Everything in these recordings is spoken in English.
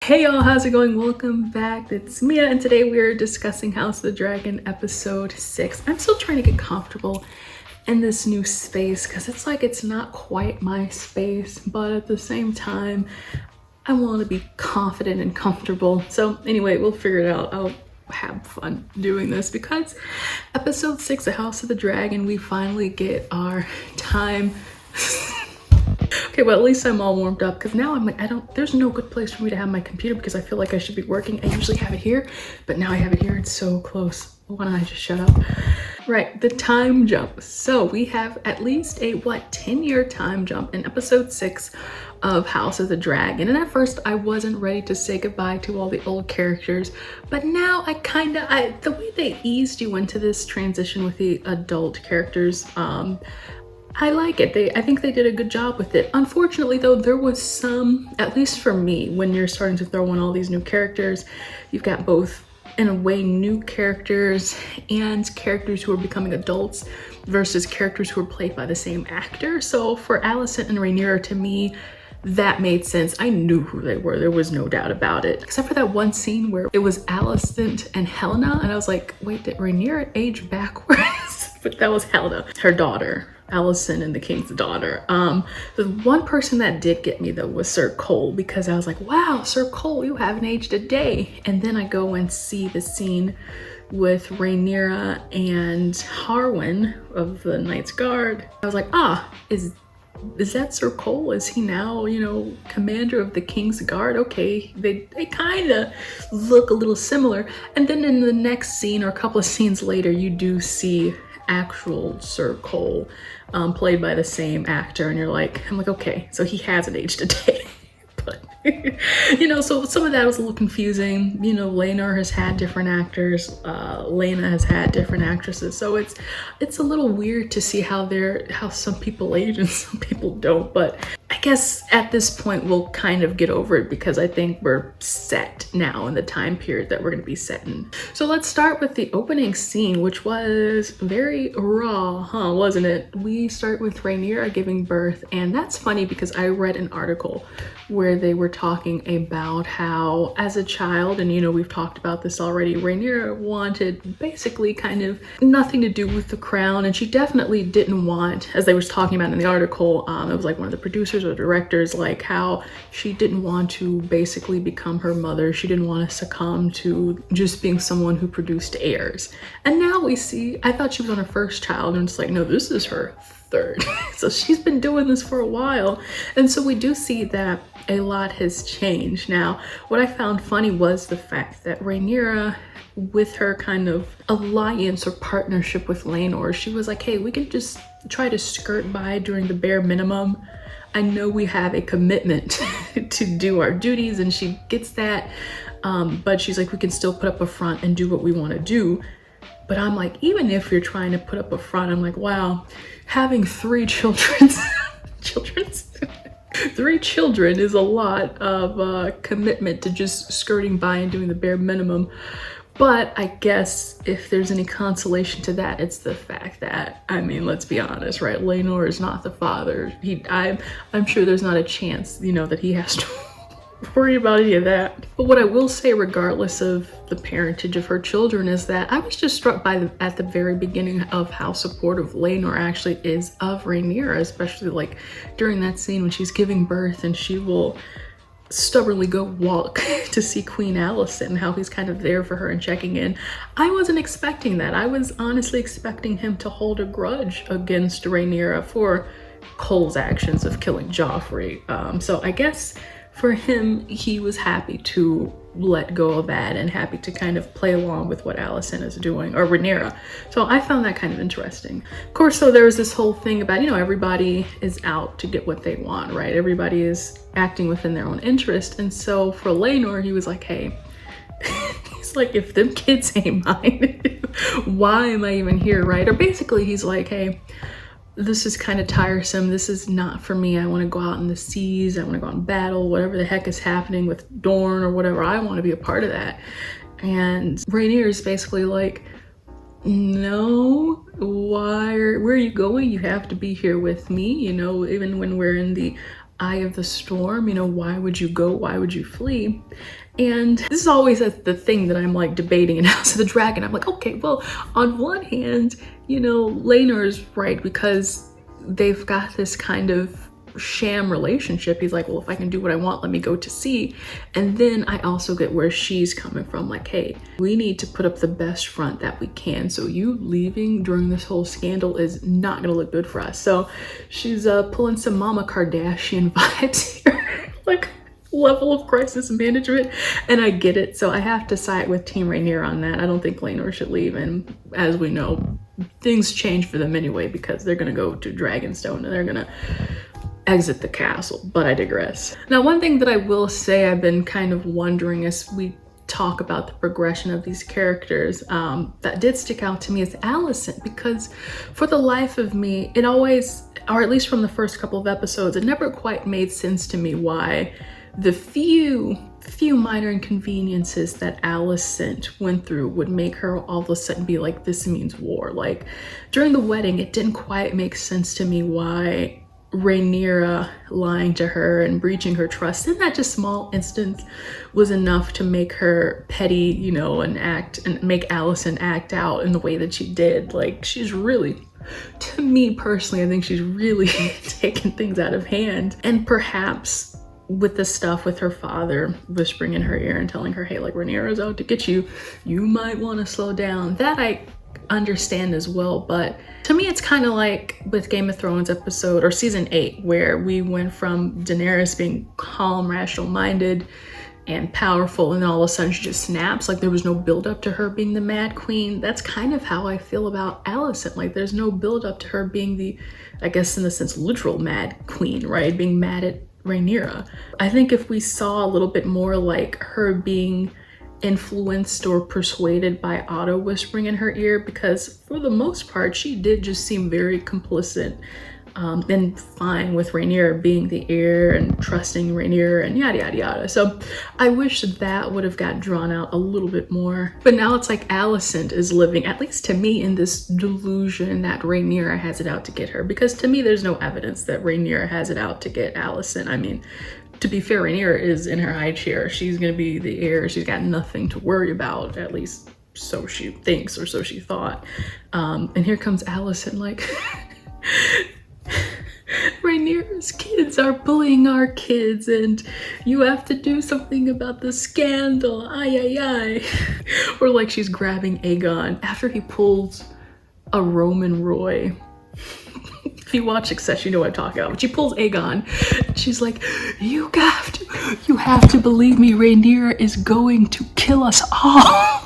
Hey y'all, how's it going? Welcome back. It's Mia, and today we're discussing House of the Dragon episode 6. I'm still trying to get comfortable in this new space because it's like it's not quite my space, but at the same time, I want to be confident and comfortable. So anyway, we'll figure it out. I'll have fun doing this because episode 6 of House of the Dragon, we finally get our time. Okay, well, at least I'm all warmed up because now I'm like, there's no good place for me to have my computer because I feel like I should be working. I usually have it here, but now I have it here. It's so close. Why don't I just shut up? Right, the time jump. So we have at least a 10-year time jump in episode 6 of House of the Dragon. And at first I wasn't ready to say goodbye to all the old characters, but now the way they eased you into this transition with the adult characters, I like it. I think they did a good job with it. Unfortunately though, there was some, at least for me, when you're starting to throw in all these new characters, you've got both in a way new characters and characters who are becoming adults versus characters who are played by the same actor. So for Alicent and Rhaenyra, to me, that made sense. I knew who they were. There was no doubt about it. Except for that one scene where it was Alicent and Helena, and I was like, wait, did Rhaenyra age backwards? But that was Helena, her daughter. Alicent and the King's daughter. The one person that did get me though was Sir Cole, because I was like, wow, Sir Cole, you haven't aged a day. And then I go and see the scene with Rhaenyra and Harwin of the Knight's Guard. I was like, is that Sir Cole? Is he now, commander of the King's Guard? Okay, they kind of look a little similar. And then in the next scene, or a couple of scenes later, you do see actual Sir Cole, played by the same actor, and I'm like, okay, so he hasn't aged a day. But so some of that was a little confusing. Laenor has had different actors, Laena has had different actresses, so it's a little weird to see how some people age and some people don't. But I guess at this point we'll kind of get over it because I think we're set now in the time period that we're going to be set in. So let's start with the opening scene, which was very raw, wasn't it? We start with Rhaenyra giving birth, and that's funny because I read an article where they were talking about how as a child, and we've talked about this already, Rhaenyra wanted basically kind of nothing to do with the crown, and she definitely didn't want, as they was talking about in the article, it was like one of the producers or directors, like how she didn't want to basically become her mother. She didn't want to succumb to just being someone who produced heirs. And now we see, I thought she was on her first child, and it's like, no, this is her third. So she's been doing this for a while. And so we do see that a lot has changed. Now, what I found funny was the fact that Rhaenyra, with her kind of alliance or partnership with Laenor, she was like, hey, we can just try to skirt by during the bare minimum. I know we have a commitment to do our duties, and she gets that. But she's like, we can still put up a front and do what we want to do. But I'm like, even if you're trying to put up a front, I'm like, wow, having 3 children, 3 children is a lot of commitment to just skirting by and doing the bare minimum. But I guess if there's any consolation to that, it's the fact that, let's be honest, right? Laenor is not the father. I'm sure there's not a chance, that he has to worry about any of that. But what I will say, regardless of the parentage of her children, is that I was just struck by at the very beginning of how supportive Laenor actually is of Rhaenyra, especially like during that scene when she's giving birth and she will stubbornly go walk to see Queen Alicent, and how he's kind of there for her and checking in. I wasn't expecting that. I was honestly expecting him to hold a grudge against Rhaenyra for Cole's actions of killing Joffrey. So I guess for him, he was happy to let go of that and happy to kind of play along with what Alicent is doing, or Rhaenyra. So I found that kind of interesting. Of course, so there was this whole thing about, everybody is out to get what they want, right? Everybody is acting within their own interest. And so for Laenor, he was like, hey, he's like, if them kids ain't mine, why am I even here, right? Or basically he's like, hey, this is kind of tiresome. This is not for me. I want to go out in the seas. I want to go out and battle, whatever the heck is happening with Dorne or whatever. I want to be a part of that. And Rhaenyra is basically like, no, where are you going? You have to be here with me. Even when we're in the eye of the storm. You know, why would you go? Why would you flee? And this is always the thing that I'm like debating in House of the Dragon. I'm like, okay, well, on one hand, you know, Laenor is right because they've got this kind of sham relationship. He's like, well, if I can do what I want, let me go to sea. And then I also get where she's coming from, like, hey, we need to put up the best front that we can. So you leaving during this whole scandal is not gonna look good for us. So she's pulling some Mama Kardashian vibes here. Like, level of crisis management, and I get it. So I have to side with Team Rhaenyra on that. I don't think Laenor should leave, and as we know, things change for them anyway because they're gonna go to Dragonstone and they're gonna exit the castle, but I digress. Now, one thing that I will say I've been kind of wondering as we talk about the progression of these characters that did stick out to me is Alicent, because for the life of me, it always, or at least from the first couple of episodes, it never quite made sense to me why the few minor inconveniences that Alicent went through would make her all of a sudden be like, this means war. Like during the wedding, it didn't quite make sense to me why Rhaenyra lying to her and breaching her trust in that just small instance was enough to make her petty, you know, and make Alicent act out in the way that she did. Like she's really, to me personally, I think she's really taken things out of hand. And perhaps with the stuff with her father whispering in her ear and telling her, hey, like Rhaenyra's out to get you, you might want to slow down. That I understand as well, but to me it's kind of like with Game of Thrones episode or season 8 where we went from Daenerys being calm, rational minded and powerful, and then all of a sudden she just snaps. Like there was no build up to her being the Mad Queen. That's kind of how I feel about Alicent. Like there's no build up to her being the, I guess in the sense, literal Mad Queen, right? Being mad at Rhaenyra. I think if we saw a little bit more like her being influenced or persuaded by Otto whispering in her ear, because for the most part she did just seem very complicit and fine with Rhaenyra being the heir and trusting Rhaenyra and yada yada yada. So I wish that would have got drawn out a little bit more. But now it's like Alicent is living, at least to me, in this delusion that Rhaenyra has it out to get her, because to me there's no evidence that Rhaenyra has it out to get Alicent. I mean, to be fair, Rhaenyra is in her high chair. She's gonna be the heir. She's got nothing to worry about, at least so she thinks, or so she thought. And here comes Alicent like, Rhaenyra's kids are bullying our kids and you have to do something about the scandal, ay ay ay. Or like she's grabbing Aegon after he pulls a Roman Roy. If you watch Succession, you know what I'm talking about. But she pulls Aegon. She's like, you have to believe me, Rhaenyra is going to kill us all.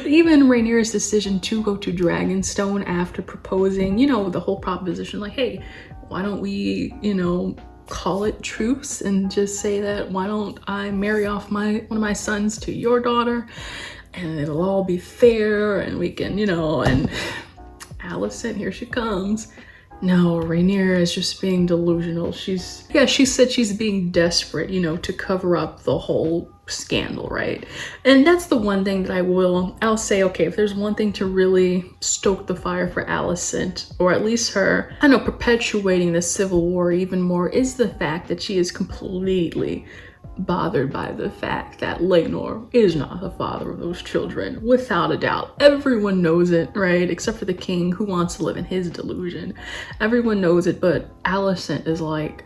Even Rhaenyra's decision to go to Dragonstone after proposing, you know, the whole proposition, like, hey, why don't we, you know, call it truce and just say that, why don't I marry off one of my sons to your daughter and it'll all be fair and we can, you know, and Alicent, here she comes. No, Rhaenyra is just being delusional. She said she's being desperate, you know, to cover up the whole scandal, right? And that's the one thing that I'll say, okay, if there's one thing to really stoke the fire for Alicent, or at least her, I know, perpetuating the civil war even more, is the fact that she is completely bothered by the fact that Laenor is not the father of those children, without a doubt. Everyone knows it, right? Except for the king, who wants to live in his delusion. Everyone knows it, but Alicent is like,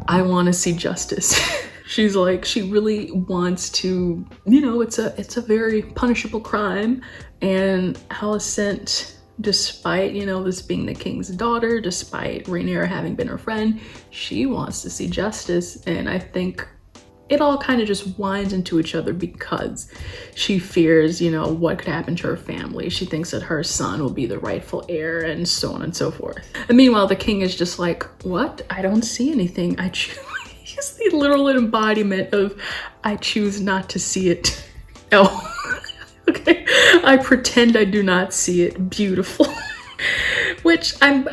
I want to see justice. She's like, she really wants to, you know, it's a very punishable crime, and Alicent, despite, you know, this being the king's daughter, despite Rhaenyra having been her friend, she wants to see justice. And I think it all kind of just winds into each other because she fears, you know, what could happen to her family. She thinks that her son will be the rightful heir and so on and so forth. And meanwhile, the king is just like, what? I don't see anything. I choose. He's the literal embodiment of, I choose not to see it. Oh. Okay, I pretend I do not see it. Beautiful. Which I'm,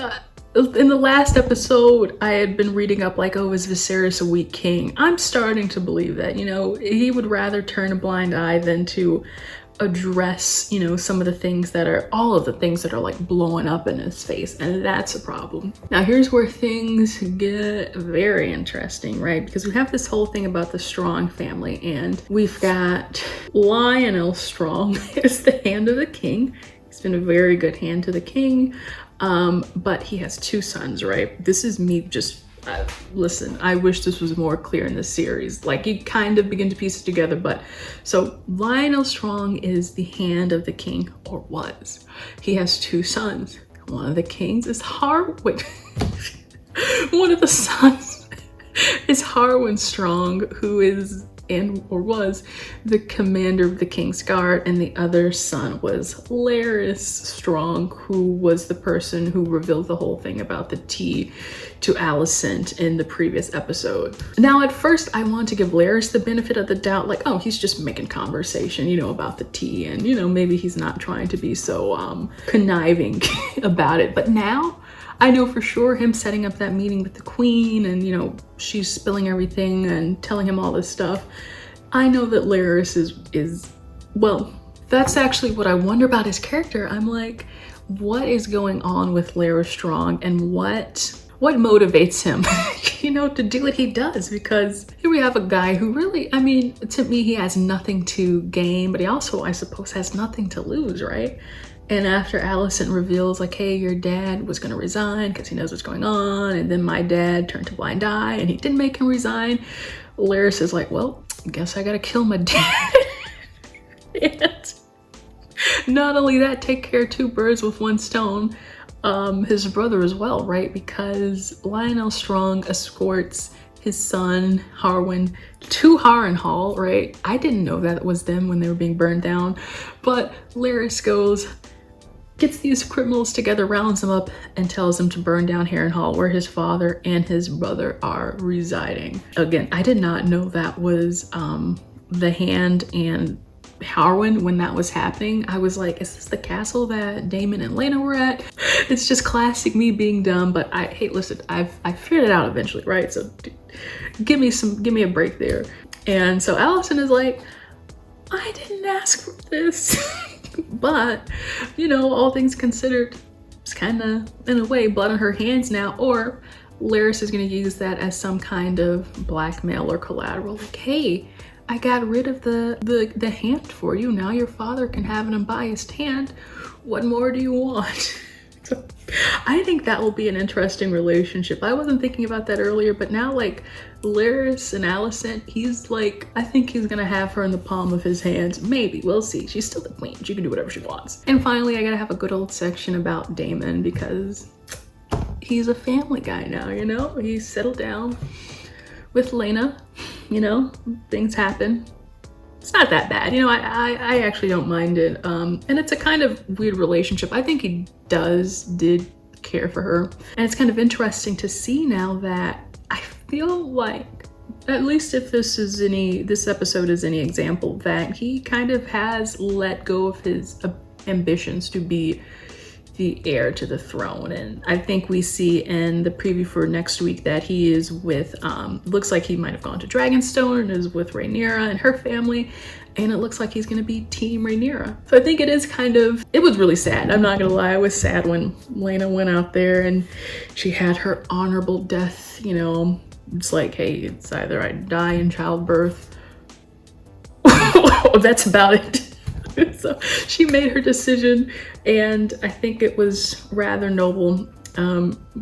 in the last episode, I had been reading up like, oh, is Viserys a weak king? I'm starting to believe that, you know, he would rather turn a blind eye than to address, you know, some of the things that are, all of the things that are like blowing up in his face, and that's a problem. Now here's where things get very interesting, right? Because we have this whole thing about the Strong family, and we've got Lionel Strong is the hand of the king. He's been a very good hand to the king, but he has 2 sons, right? This is me just listen, I wish this was more clear in the series. Like, you kind of begin to piece it together, but so Lionel Strong is the hand of the king, or was. He has 2 sons. One of the kings is one of the sons is Harwin Strong, who is or was the commander of the King's Guard, and the other son was Larys Strong, who was the person who revealed the whole thing about the tea to Alicent in the previous episode. Now, at first, I want to give Larys the benefit of the doubt, like, oh, he's just making conversation, you know, about the tea, and, you know, maybe he's not trying to be so conniving about it. But now, I know for sure him setting up that meeting with the queen, and, you know, she's spilling everything and telling him all this stuff. I know that Larys is well, that's actually what I wonder about his character. I'm like, what is going on with Larys Strong, and what motivates him, you know, to do what he does? Because here we have a guy who really, I mean, to me, he has nothing to gain, but he also, I suppose, has nothing to lose, right? And after Alicent reveals, like, hey, your dad was gonna resign because he knows what's going on, and then my dad turned a blind eye and he didn't make him resign, Larys is like, well, I guess I gotta kill my dad. And not only that, take care of 2 birds with 1 stone, his brother as well, right? Because Lionel Strong escorts his son Harwin to Harrenhal, right? I didn't know that it was them when they were being burned down, but Larys goes, gets these criminals together, rounds them up, and tells them to burn down Harrenhal, where his father and his brother are residing. Again, I did not know that was the Hand and Harwin when that was happening. I was like, is this the castle that Daemon and Laena were at? It's just classic me being dumb, but hey, listen, I figured it out eventually, right? So give me a break there. And so Alicent is like, I didn't ask for this. But, you know, all things considered, it's kind of, in a way, blood on her hands now. Or Larys is going to use that as some kind of blackmail or collateral. Like, hey, I got rid of the hand for you. Now your father can have an unbiased hand. What more do you want? I think that will be an interesting relationship. I wasn't thinking about that earlier, but now, like, Larys and Alicent, he's like, I think he's gonna have her in the palm of his hands. Maybe, we'll see. She's still the queen. She can do whatever she wants. And finally, I gotta have a good old section about Daemon, because he's a family guy now, you know? He's settled down with Laena, you know? Things happen. It's not that bad, you know. I actually don't mind it, and it's a kind of weird relationship. I think he did care for her, and it's kind of interesting to see now that I feel like, at least if this episode is any example, that he kind of has let go of his ambitions to be the heir to the throne. And I think we see in the preview for next week that he is with, looks like he might have gone to Dragonstone and is with Rhaenyra and her family, and it looks like he's gonna be Team Rhaenyra. So I think it is kind of, it was really sad. I'm not gonna lie, I was sad when Laena went out there and she had her honorable death, you know. It's like, hey, it's either I die in childbirth, that's about it. So she made her decision, and I think it was rather noble.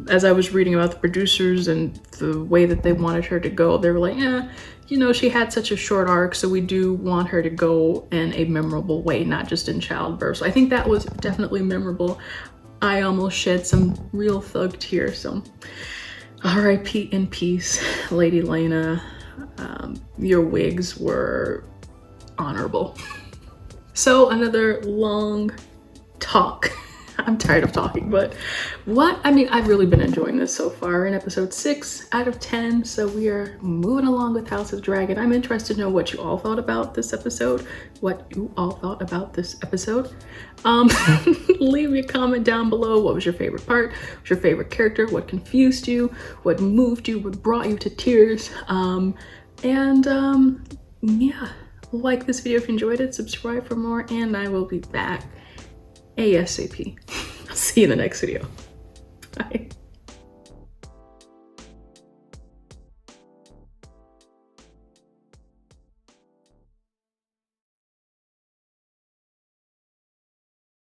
As I was reading about the producers and the way that they wanted her to go, they were like, yeah, you know, she had such a short arc, so we do want her to go in a memorable way, not just in childbirth. So I think that was definitely memorable. I almost shed some real thug tears, so R.I.P. in peace, Lady Laena. Your wigs were honorable. So another long talk. I'm tired of talking, but I've really been enjoying this so far in episode 6 out of 10. So we are moving along with House of Dragon. I'm interested to know what you all thought about this episode. Leave me a comment down below. What was your favorite part? What was your favorite character? What confused you? What moved you? What brought you to tears? Yeah. like this video if you enjoyed it, subscribe for more, and I will be back ASAP. I'll see you in the next video. Bye.